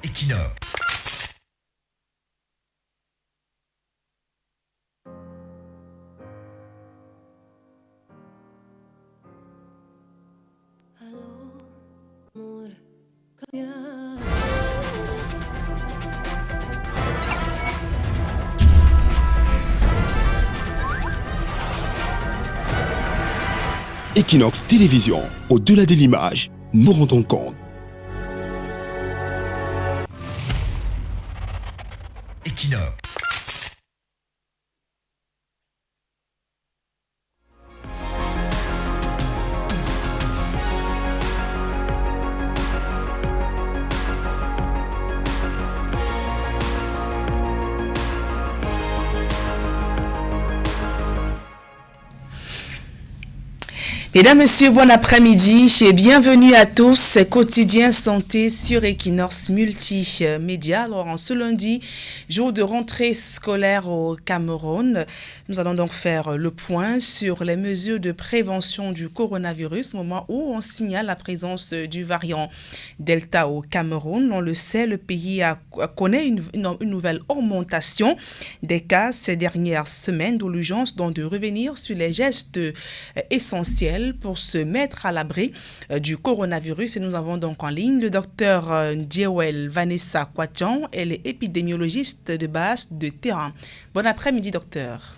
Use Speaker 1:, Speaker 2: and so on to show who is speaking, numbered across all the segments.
Speaker 1: Equinox.
Speaker 2: Equinox Télévision, au-delà de l'image, nous rendons compte.
Speaker 1: Equinox.
Speaker 3: Mesdames, Messieurs, bon après-midi et bienvenue à tous. C'est Quotidien Santé sur Equinox Multimédia. Alors, en ce lundi, jour de rentrée scolaire au Cameroun, nous allons donc faire le point sur les mesures de prévention du coronavirus, au moment où on signale la présence du variant Delta au Cameroun. On le sait, le pays connaît une nouvelle augmentation des cas ces dernières semaines, d'où l'urgence donc de revenir sur les gestes essentiels pour se mettre à l'abri du coronavirus. Et nous avons donc en ligne le docteur Ndiewel Vanessa Kwatian. Elle est épidémiologiste de base de terrain. Bon après-midi, docteur.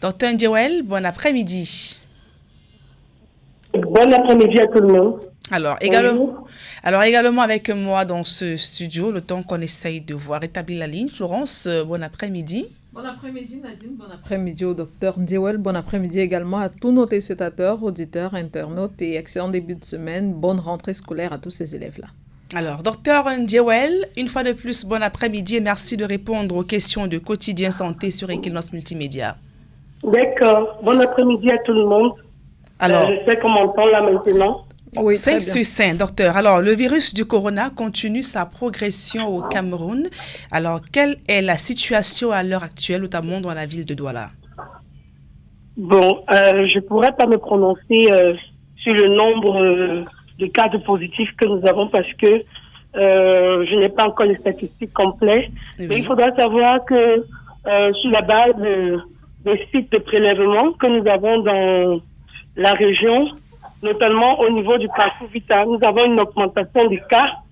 Speaker 3: Docteur Ndiewel, bon après-midi.
Speaker 4: Bon après-midi à tout le monde.
Speaker 3: Alors également avec moi dans ce studio, le temps qu'on essaye de voir rétablir la ligne. Florence, bon après-midi.
Speaker 5: Bon après-midi Nadine, bon après-midi au docteur Ndiewel, bon après-midi également à tous nos téléspectateurs, auditeurs, internautes et excellent début de semaine, bonne rentrée scolaire à tous ces élèves-là.
Speaker 3: Alors, docteur Ndiewel, une fois de plus, bon après-midi et merci de répondre aux questions de Quotidien Santé sur Equinox Multimédia.
Speaker 4: D'accord, bon après-midi à tout le monde.
Speaker 3: Alors,
Speaker 4: je sais qu'on m'entend là maintenant.
Speaker 3: Oui, 5 sur 5, docteur. Alors, le virus du corona continue sa progression au Cameroun. Alors, quelle est la situation à l'heure actuelle, notamment dans la ville de Douala?
Speaker 4: Bon, je ne pourrais pas me prononcer sur le nombre de cas de positifs que nous avons parce que je n'ai pas encore les statistiques complètes. Oui. Mais il faudra savoir que sur la base des sites de prélèvement que nous avons dans la région, notamment au niveau du parcours Vita, nous avons une augmentation des cas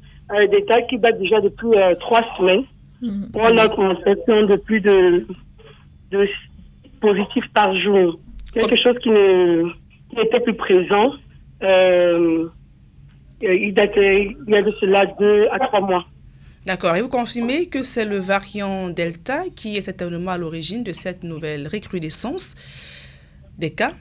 Speaker 4: qui datent déjà depuis 3 semaines. On a une augmentation de plus de positifs par jour. Quelque chose qui n'était plus présent. Il y a de cela 2 à 3 mois.
Speaker 3: D'accord. Et vous confirmez que c'est le variant Delta qui est certainement à l'origine de cette nouvelle recrudescence des cas?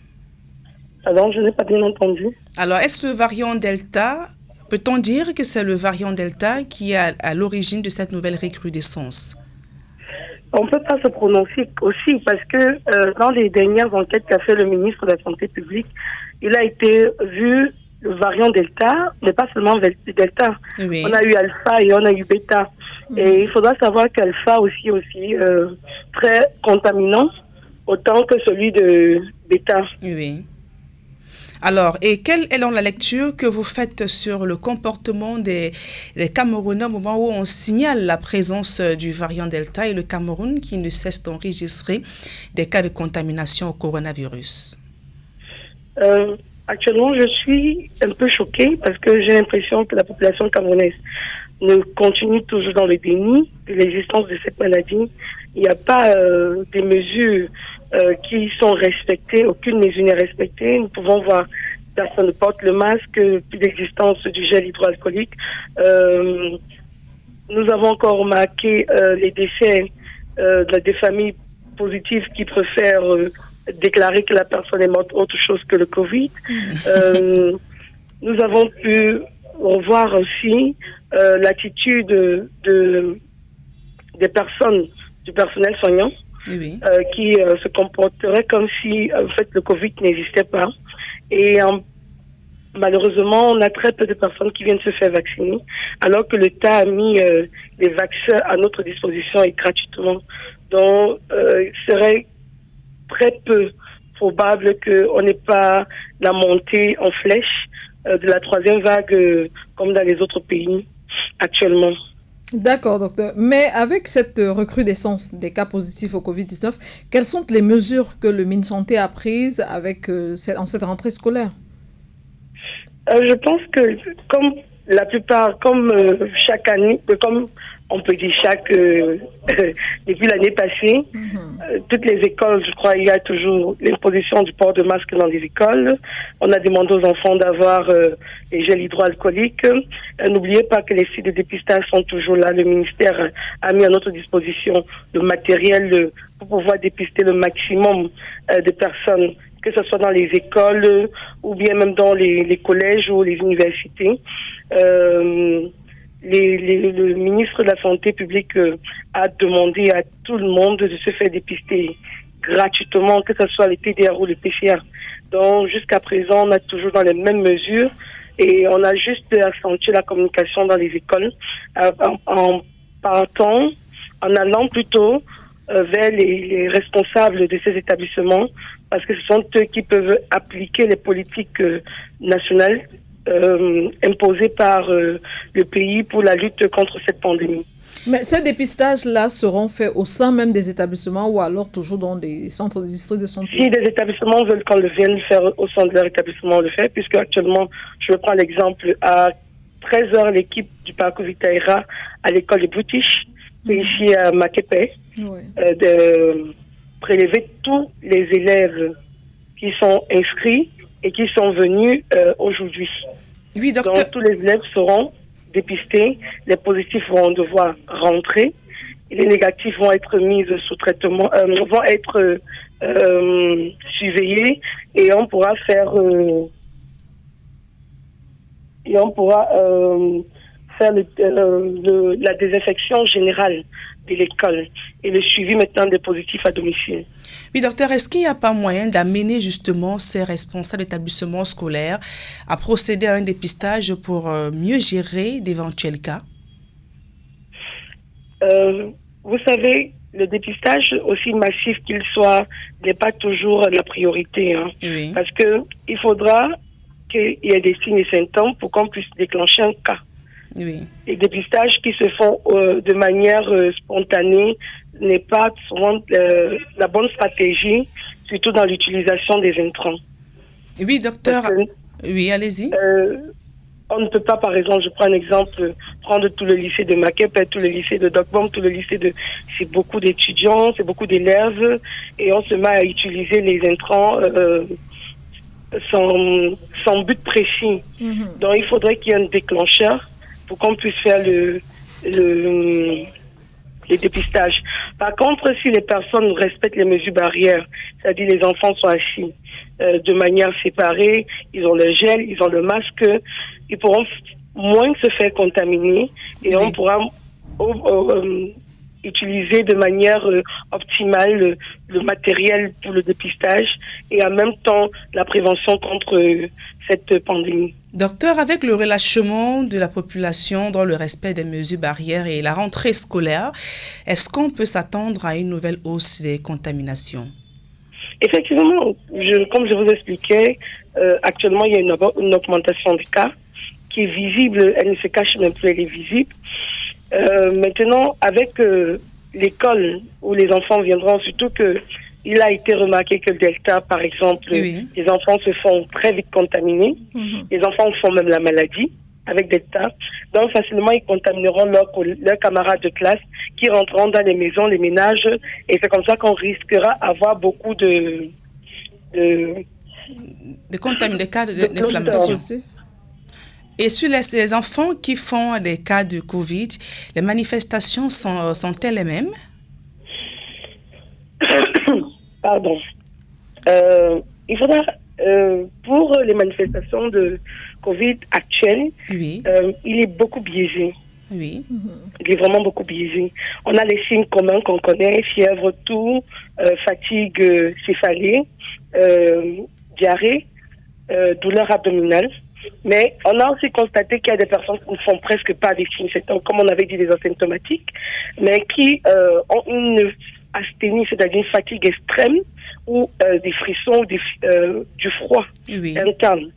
Speaker 4: Alors, je n'ai pas bien entendu.
Speaker 3: Alors, est-ce le variant Delta, peut-on dire que c'est le variant Delta qui est à l'origine de cette nouvelle recrudescence?
Speaker 4: On ne peut pas se prononcer aussi parce que dans les dernières enquêtes qu'a fait le ministre de la Santé publique, il a été vu le variant Delta, mais pas seulement Delta. Oui. On a eu Alpha et on a eu Beta. Et il faudra savoir qu'Alpha aussi très contaminant, autant que celui de Beta.
Speaker 3: Oui. Alors, et quelle est donc la lecture que vous faites sur le comportement des Camerounais au moment où on signale la présence du variant Delta et le Cameroun qui ne cesse d'enregistrer des cas de contamination au coronavirus?
Speaker 4: Actuellement, je suis un peu choquée parce que j'ai l'impression que la population camerounaise ne continue toujours dans le déni de l'existence de cette maladie. Il n'y a pas des mesures qui sont respectées, aucune mesure n'est respectée. Nous pouvons voir personne ne porte le masque, plus d'existence du gel hydroalcoolique. Nous avons encore remarqué les décès des familles positives qui préfèrent déclarer que la personne est morte autre chose que le Covid. Nous avons pu revoir aussi l'attitude des personnes, du personnel soignant,
Speaker 3: oui.
Speaker 4: Qui se comporterait comme si en fait le Covid n'existait pas. Et malheureusement, on a très peu de personnes qui viennent se faire vacciner, alors que l'État a mis les vaccins à notre disposition et gratuitement. Donc, il serait très peu probable qu'on n'ait pas la montée en flèche de la troisième vague comme dans les autres pays actuellement.
Speaker 5: D'accord, docteur. Mais avec cette recrudescence des cas positifs au Covid-19, quelles sont les mesures que le MinSanté a prises en cette rentrée scolaire?
Speaker 4: Je pense que comme la plupart, comme chaque année, comme on peut dire depuis l'année passée, toutes les écoles, je crois, il y a toujours l'imposition du port de masque dans les écoles. On a demandé aux enfants d'avoir les gels hydroalcooliques. N'oubliez pas que les sites de dépistage sont toujours là. Le ministère a mis à notre disposition le matériel pour pouvoir dépister le maximum de personnes, que ce soit dans les écoles ou bien même dans les collèges ou les universités. Le ministre de la Santé publique a demandé à tout le monde de se faire dépister gratuitement, que ce soit les PDR ou le PCR. Donc, jusqu'à présent, on a toujours dans les mêmes mesures et on a juste accentué la communication dans les écoles en allant plutôt vers les responsables de ces établissements, parce que ce sont eux qui peuvent appliquer les politiques nationales imposées par le pays pour la lutte contre cette pandémie.
Speaker 5: Mais ces dépistages-là seront faits au sein même des établissements ou alors toujours dans des centres de district de santé?
Speaker 4: Si des établissements veulent qu'on le vienne faire au sein de leur établissement, on le fait, puisque actuellement, je prends l'exemple, à 13h, l'équipe du parcours Vitaïra à l'école de Brutish, ici à Makepe, de prélever tous les élèves qui sont inscrits et qui sont venus aujourd'hui.
Speaker 3: Oui, docteur.
Speaker 4: Donc, tous les élèves seront dépistés, les positifs vont devoir rentrer, et les négatifs vont être mis sous traitement, vont être surveillés, et on pourra faire la désinfection générale de l'école et le suivi maintenant des positifs à domicile.
Speaker 3: Oui, docteur, est-ce qu'il n'y a pas moyen d'amener justement ces responsables d'établissements scolaires à procéder à un dépistage pour mieux gérer d'éventuels cas?
Speaker 4: Vous savez, le dépistage, aussi massif qu'il soit, n'est pas toujours la priorité.
Speaker 3: Oui.
Speaker 4: Parce qu'il faudra qu'il y ait des signes et symptômes pour qu'on puisse déclencher un cas.
Speaker 3: Oui.
Speaker 4: Les dépistages qui se font de manière spontanée n'est pas souvent la bonne stratégie, surtout dans l'utilisation des intrants.
Speaker 3: Oui, docteur. Oui, allez-y.
Speaker 4: On ne peut pas, par exemple, je prends un exemple, prendre tout le lycée de Makepe, tout le lycée de Dokbom, tout le lycée de... C'est beaucoup d'étudiants, c'est beaucoup d'élèves, et on se met à utiliser les intrants sans but précis. Donc, il faudrait qu'il y ait un déclencheur pour qu'on puisse faire les dépistages. Par contre, si les personnes respectent les mesures barrières, c'est-à-dire les enfants sont assis de manière séparée, ils ont le gel, ils ont le masque, ils pourront moins se faire contaminer et on pourra utiliser de manière optimale le matériel pour le dépistage et en même temps la prévention contre cette pandémie.
Speaker 3: Docteur, avec le relâchement de la population dans le respect des mesures barrières et la rentrée scolaire, est-ce qu'on peut s'attendre à une nouvelle hausse des contaminations?
Speaker 4: Effectivement, comme je vous expliquais, actuellement il y a une augmentation des cas qui est visible, elle ne se cache même plus, elle est visible. Maintenant, avec l'école où les enfants viendront, surtout que il a été remarqué que le Delta, par exemple, les enfants se font très vite contaminer. Les enfants font même la maladie avec Delta. Donc, facilement, ils contamineront leurs camarades de classe qui rentreront dans les maisons, les ménages. Et c'est comme ça qu'on risquera d'avoir beaucoup de
Speaker 3: cas d'inflammation. Et sur les enfants qui font des cas de Covid, les manifestations sont-elles les mêmes?
Speaker 4: Pardon. Il faudra, pour les manifestations de Covid actuelles, il est beaucoup biaisé.
Speaker 3: Oui.
Speaker 4: Il est vraiment beaucoup biaisé. On a les signes communs qu'on connaît, fièvre, toux, fatigue céphalée, diarrhée, douleur abdominale. Mais on a aussi constaté qu'il y a des personnes qui ne font presque pas des signes, comme on avait dit, des asymptomatiques, mais qui ont une asthénie, c'est-à-dire une fatigue extrême, ou des frissons, du froid interne.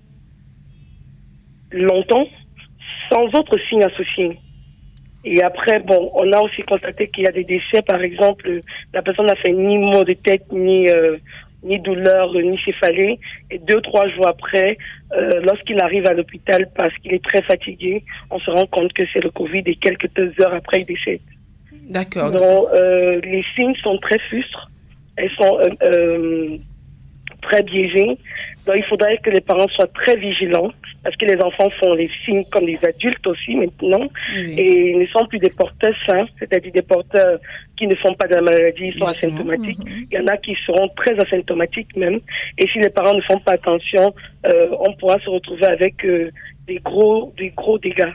Speaker 4: longtemps sans autres signes associés. Et après, bon, on a aussi constaté qu'il y a des décès, par exemple, la personne n'a fait ni maux de tête, ni douleur, ni céphalée. Et 2-3 jours après, lorsqu'il arrive à l'hôpital parce qu'il est très fatigué, on se rend compte que c'est le Covid et quelques heures après, il décède.
Speaker 3: D'accord.
Speaker 4: Donc, les signes sont très frustres. Elles sont très biaisées. Donc, il faudrait que les parents soient très vigilants parce que les enfants font les signes comme les adultes aussi maintenant et ils ne sont plus des porteurs sains, c'est-à-dire des porteurs qui ne font pas de la maladie, ils sont asymptomatiques. Il y en a qui seront très asymptomatiques même et si les parents ne font pas attention, on pourra se retrouver avec des gros dégâts.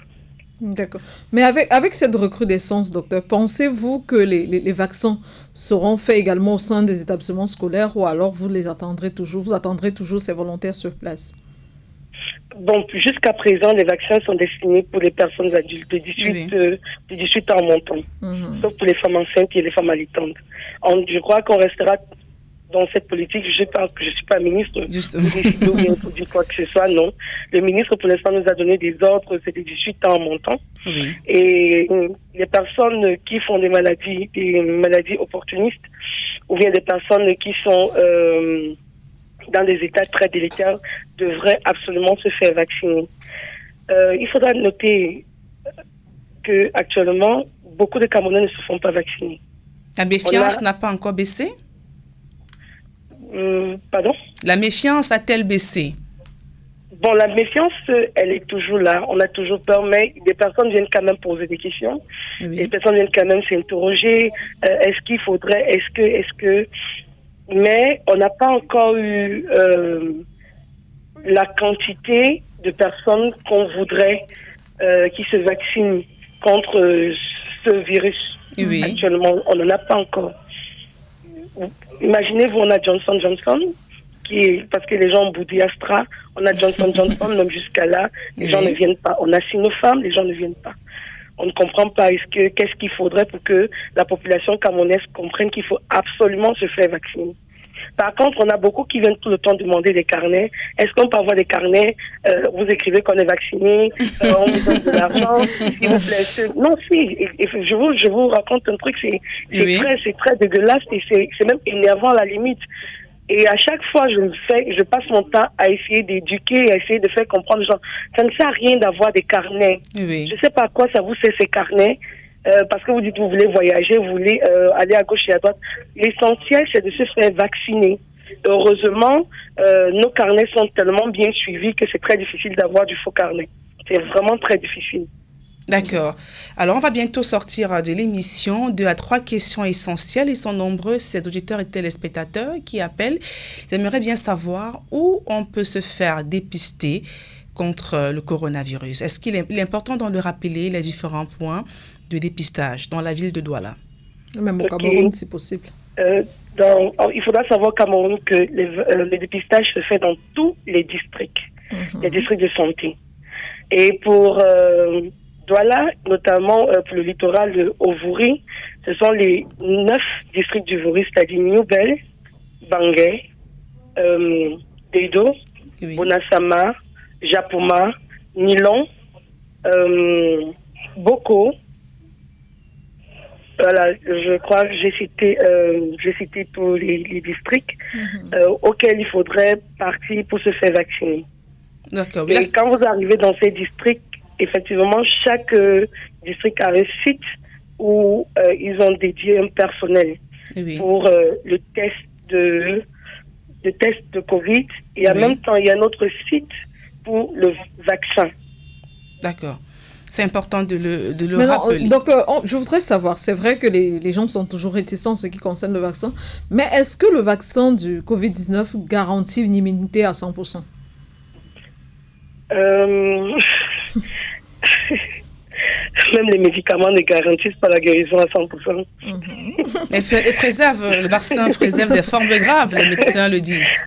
Speaker 5: D'accord. Mais avec cette recrudescence, docteur, pensez-vous que les vaccins seront faits également au sein des établissements scolaires ou alors vous attendrez toujours ces volontaires sur place?
Speaker 4: Bon, jusqu'à présent, les vaccins sont destinés pour les personnes adultes de 18 ans en montant, sauf pour les femmes enceintes et les femmes allaitantes. Je crois qu'on restera dans cette politique. Je ne suis pas ministre pour dire quoi que ce soit, non. Le ministre, pour l'instant, nous a donné des ordres, c'est de 18 ans en montant.
Speaker 3: Oui.
Speaker 4: Et les personnes qui font des maladies opportunistes, ou bien des personnes qui sont dans des états très délicats, devraient absolument se faire vacciner. Il faudra noter que actuellement, beaucoup de Camerounais ne se font pas vacciner.
Speaker 3: La méfiance n'a pas encore baissé?
Speaker 4: Pardon? La
Speaker 3: méfiance a-t-elle baissé?
Speaker 4: Bon, la méfiance, elle est toujours là. On a toujours peur, mais des personnes viennent quand même poser des questions. Oui. Les personnes viennent quand même s'interroger. Est-ce qu'il faudrait, est-ce que... Mais on n'a pas encore eu la quantité de personnes qu'on voudrait qui se vaccinent contre ce virus. Oui. Actuellement, on n'en a pas encore. Imaginez-vous, on a Johnson Johnson, parce que les gens ont boudé Astra, on a Johnson Johnson, même jusqu'à là, les gens ne viennent pas. On a Sinopharm, les gens ne viennent pas. On ne comprend pas qu'est-ce qu'il faudrait pour que la population camerounaise comprenne qu'il faut absolument se faire vacciner. Par contre, on a beaucoup qui viennent tout le temps demander des carnets. Est-ce qu'on peut avoir des carnets? Vous écrivez qu'on est vacciné, on vous donne de l'argent, s'il vous plaît. Non, si, je vous raconte un truc, c'est très dégueulasse et c'est même énervant à la limite. Et à chaque fois, je passe mon temps à essayer d'éduquer, à essayer de faire comprendre les gens. Ça ne sert à rien d'avoir des carnets. Oui. Je ne sais pas à quoi ça vous sert ces carnets. Parce que vous dites que vous voulez voyager, vous voulez aller à gauche et à droite. L'essentiel, c'est de se faire vacciner. Heureusement, nos carnets sont tellement bien suivis que c'est très difficile d'avoir du faux carnet. C'est vraiment très difficile.
Speaker 3: D'accord. Alors, on va bientôt sortir de l'émission. 2 à 3 questions essentielles. Ils sont nombreux, ces auditeurs et téléspectateurs qui appellent. Ils aimeraient bien savoir où on peut se faire dépister contre le coronavirus. Est-ce qu'il est important de le rappeler, les différents points de dépistage dans la ville de Douala?
Speaker 5: Même au Cameroun, si possible.
Speaker 4: Il faudra savoir au Cameroun que le dépistage se fait dans tous les districts, les districts de santé. Et pour Douala, notamment pour le littoral de Ovouri, ce sont les 9 districts du Vouri, c'est-à-dire Newbel, Bangay, Deido, Bonasama, Japoma, Nilon, Boko. Voilà, je crois que j'ai cité tous les districts auxquels il faudrait partir pour se faire vacciner. D'accord. Et quand vous arrivez dans ces districts, effectivement, chaque district a un site où ils ont dédié un personnel pour le test de Covid. Et en même temps, il y a un autre site pour le vaccin.
Speaker 3: D'accord. C'est important de le rappeler.
Speaker 5: Docteur, je voudrais savoir, c'est vrai que les gens sont toujours réticents en ce qui concerne le vaccin, mais est-ce que le vaccin du Covid-19 garantit une immunité à 100%?
Speaker 4: Même les médicaments ne garantissent pas la guérison à 100%.
Speaker 3: Le vaccin préserve des formes graves, les médecins le disent.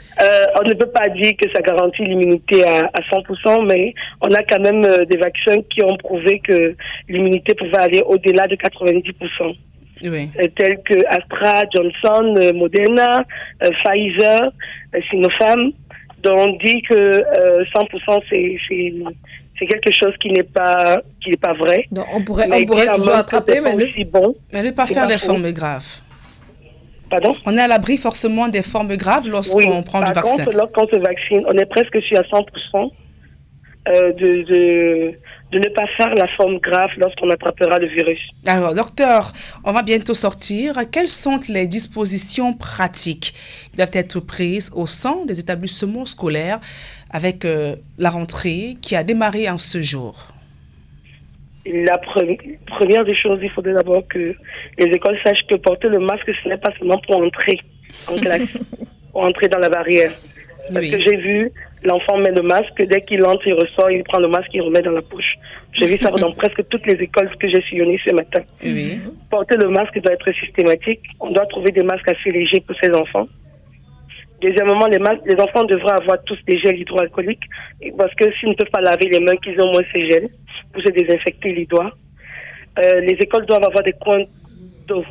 Speaker 4: On ne peut pas dire que ça garantit l'immunité à 100%, mais on a quand même des vaccins qui ont prouvé que l'immunité pouvait aller au-delà de 90%. Oui. Tels que Astra, Johnson, Moderna, Pfizer, Sinopharm, dont on dit que 100% c'est quelque chose qui n'est pas vrai.
Speaker 5: Donc, on pourrait
Speaker 4: Mais
Speaker 5: toujours attraper, mais
Speaker 4: c'est aussi bon.
Speaker 3: Mais ne pas
Speaker 4: C'est
Speaker 3: faire
Speaker 4: pas
Speaker 3: des
Speaker 4: faux.
Speaker 3: formes graves.
Speaker 4: Pardon?
Speaker 3: On est à l'abri forcément des formes graves lorsqu'on prend du
Speaker 4: par
Speaker 3: vaccin.
Speaker 4: contre, lorsqu'on se vaccine, on est presque sûr à 100% de ne pas faire la forme grave lorsqu'on attrapera le virus.
Speaker 3: Alors, docteur, on va bientôt sortir. Quelles sont les dispositions pratiques qui doivent être prises au sein des établissements scolaires avec la rentrée qui a démarré en ce jour?
Speaker 4: La première des choses, il faudrait d'abord que les écoles sachent que porter le masque, ce n'est pas seulement pour entrer en classe, pour entrer dans la barrière. Parce que j'ai vu, l'enfant met le masque, dès qu'il entre, il ressort, il prend le masque, il remet dans la poche. J'ai vu ça dans presque toutes les écoles que j'ai sillonnées ce matin.
Speaker 3: Oui.
Speaker 4: Porter le masque doit être systématique. On doit trouver des masques assez légers pour ces enfants. Deuxièmement, les enfants devraient avoir tous des gels hydroalcooliques parce que s'ils ne peuvent pas laver les mains, qu'ils ont moins ces gels pour se désinfecter les doigts. Les écoles doivent avoir des coins d'eau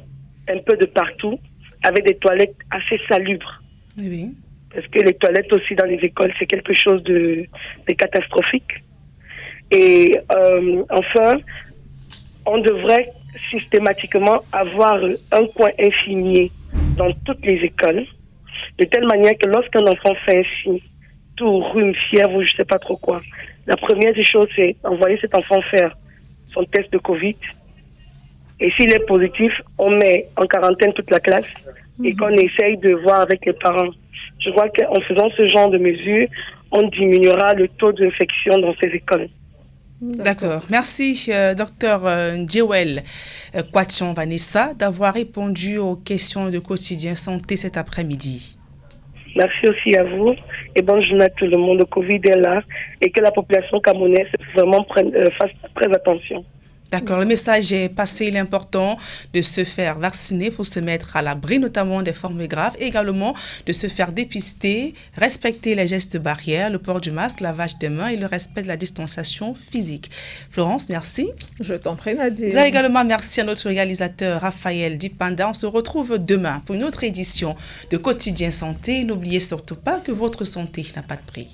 Speaker 4: un peu de partout avec des toilettes assez salubres.
Speaker 3: Oui.
Speaker 4: Parce que les toilettes aussi dans les écoles, c'est quelque chose de catastrophique. Et enfin, on devrait systématiquement avoir un coin infirmier dans toutes les écoles, de telle manière que lorsqu'un enfant fait un signe, tout rhume, fièvre ou je ne sais pas trop quoi, la première des choses, c'est envoyer cet enfant faire son test de Covid. Et s'il est positif, on met en quarantaine toute la classe et qu'on essaye de voir avec les parents. Je crois qu'en faisant ce genre de mesures, on diminuera le taux d'infection dans ces écoles.
Speaker 3: D'accord. Merci, docteur Djewel Kwatchon Vanessa, d'avoir répondu aux questions de Quotidien Santé cet après-midi.
Speaker 4: Merci aussi à vous et bonne journée à tout le monde. Le Covid est là et que la population camerounaise vraiment fasse très attention.
Speaker 3: D'accord, le message est passé. Il est important de se faire vacciner pour se mettre à l'abri, notamment des formes graves, et également de se faire dépister, respecter les gestes barrières, le port du masque, lavage des mains et le respect de la distanciation physique. Florence, merci.
Speaker 5: Je t'en prie, Nadia.
Speaker 3: Déjà également merci à notre réalisateur Raphaël Dipanda. On se retrouve demain pour une autre édition de Quotidien Santé. N'oubliez surtout pas que votre santé n'a pas de prix.